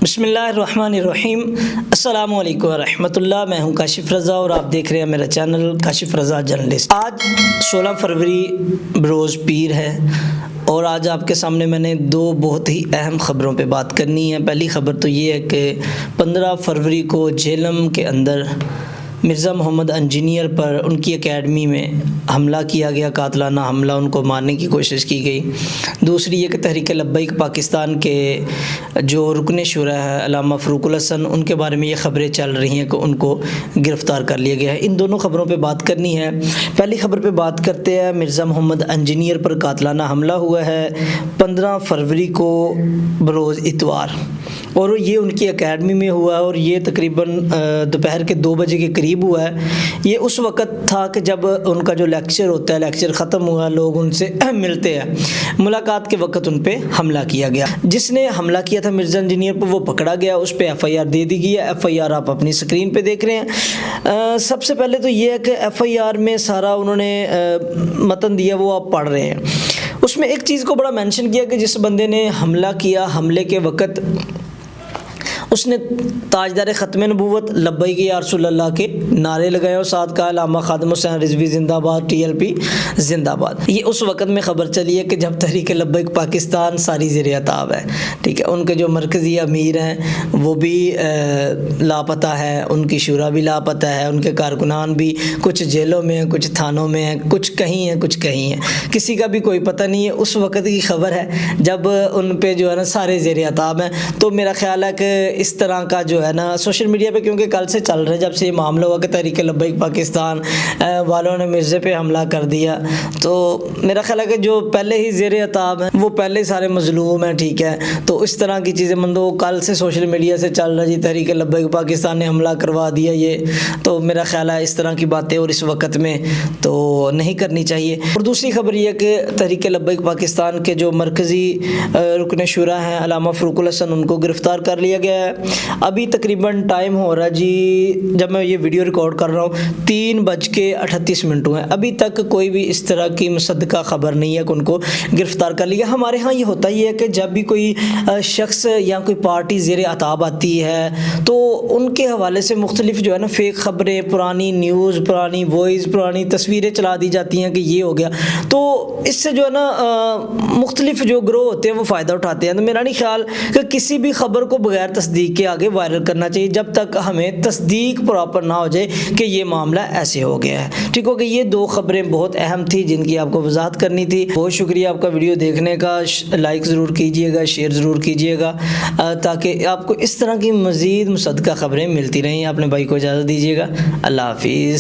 बिस्मिल्लाहिर्रहमानिर्रहीम। अस्सलामु अलैकुम रहमतुल्लाह। मैं हूं काशिफ रज़ा और आप देख रहे हैं मेरा चैनल काशिफ रज़ा जर्नलिस्ट। आज 16 फरवरी रोज़ पीर है और आज आपके सामने मैंने दो बहुत ही अहम ख़बरों पे बात करनी है। पहली ख़बर तो ये है कि 15 फरवरी को झेलम के अंदर मिर्ज़ा मोहम्मद इंजीनियर पर उनकी एकेडमी में हमला किया गया, कातलाना हमला, उनको मारने की कोशिश की गई। दूसरी ये कि तहरीक लब्बैक पाकिस्तान के जो रुकन शुरा है अल्लामा फ़रूकुल हसन, उनके बारे में ये ख़बरें चल रही हैं कि उनको गिरफ़्तार कर लिया गया है। इन दोनों ख़बरों पे बात करनी है। पहली ख़बर पे बात करते हैं। मिर्ज़ा मोहम्मद इंजीनियर पर कातलाना हमला हुआ है 15 फरवरी को बरोज़ इतवार, और ये उनकी एकेडमी में हुआ है और ये तकरीबन दोपहर के 2 बजे के करीब हुआ है। ये उस वक़्त था कि जब उनका जो लेक्चर होता है, लेक्चर ख़त्म हुआ, लोग उनसे मिलते हैं, मुलाकात के वक़्त उन पे हमला किया गया। जिसने हमला किया था मिर्ज़ा इंजीनियर पर, वो पकड़ा गया, उस पर FIR दे दी गई है। FIR आप अपनी स्क्रीन पे देख रहे हैं। सबसे पहले तो ये है कि FIR में सारा उन्होंने मतन दिया, वो आप पढ़ रहे हैं। उसमें एक चीज़ को बड़ा मेंशन किया कि जिस बंदे ने हमला किया, हमले के वक़्त उसने ताजदार ख़त्म नबूवत लब्बैक या रसूलल्लाह के नारे लगाए और साथ कहा अल्लामा खादिम हुसैन रिज़वी ज़िंदाबाद, TLP ज़िंदाबाद। ये उस वक़्त में ख़बर चली है कि जब तहरीक लब्बैक पाकिस्तान सारी ज़ेर अताब है, ठीक है। उनके जो मरकज़ी अमीर हैं वो भी लापता है, उनकी शुरा भी लापता है, उनके कारकुनान भी कुछ जेलों में हैं, कुछ थानों में हैं, कुछ कहीं हैं, कुछ कहीं हैं, किसी का भी कोई पता नहीं है। उस वक़्त की ख़बर है जब उन पे जो है ना सारे ज़ेर अताब हैं। तो मेरा ख़्याल है कि इस तरह का जो है ना सोशल मीडिया पे, क्योंकि कल से चल रहा है, जब से ये मामला हुआ कि तहरीक लब्बैक पाकिस्तान वालों ने मिर्ज़े पे हमला कर दिया, तो मेरा ख्याल है कि जो पहले ही ज़ेर अताब हैं वो पहले ही सारे मज़लूम हैं, ठीक है। तो इस तरह की चीज़ें मतलब कल से सोशल मीडिया से चल रहा है, जी तहरीक लब्बैक पाकिस्तान ने हमला करवा दिया, ये तो मेरा ख्याल है इस तरह की बातें और इस वक्त में तो नहीं करनी चाहिए। और दूसरी खबर ये है कि तहरीक लब्बैक पाकिस्तान के जो मरकज़ी रुकन शुरा हैं अल्लामा फ़रूकुल हसन, उनको गिरफ़्तार कर लिया गया है। अभी तकरीबन टाइम हो रहा है जी, जब मैं ये वीडियो रिकॉर्ड कर रहा हूँ 3:38 हुए। अभी तक कोई भी इस तरह की मुसद्दक़ा ख़बर नहीं है कि उनको गिरफ़्तार कर लिया। हमारे यहाँ ये होता ही है कि जब भी कोई शख्स या कोई पार्टी ज़ेर अताब आती है तो उनके हवाले से मुख्तलिफ जो है ना फ़ेक ख़बरें, पुरानी न्यूज़, पुरानी वॉइस, पुरानी तस्वीरें चला दी जाती हैं कि ये हो गया। तो इससे जो है ना मुख्तलिफ जो ग्रोह होते हैं वो फ़ायदा उठाते हैं। तो मेरा नहीं ख्याल कि किसी भी ख़बर को बगैर तस्दीक के आगे वायरल करना चाहिए जब तक हमें तस्दीक प्रॉपर ना हो जाए कि ये मामला ऐसे हो गया है, ठीक हो गया। ये दो खबरें बहुत अहम थी जिनकी आपको वजाहत करनी थी। बहुत शुक्रिया आपका वीडियो देखने का। लाइक ज़रूर कीजिएगा, शेयर ज़रूर कीजिएगा ताकि आपको इस तरह की मज़ीद मुसद्दक़ा खबरें मिलती रहें। अपने भाई को इजाज़त दीजिएगा। अल्लाह हाफ़िज़।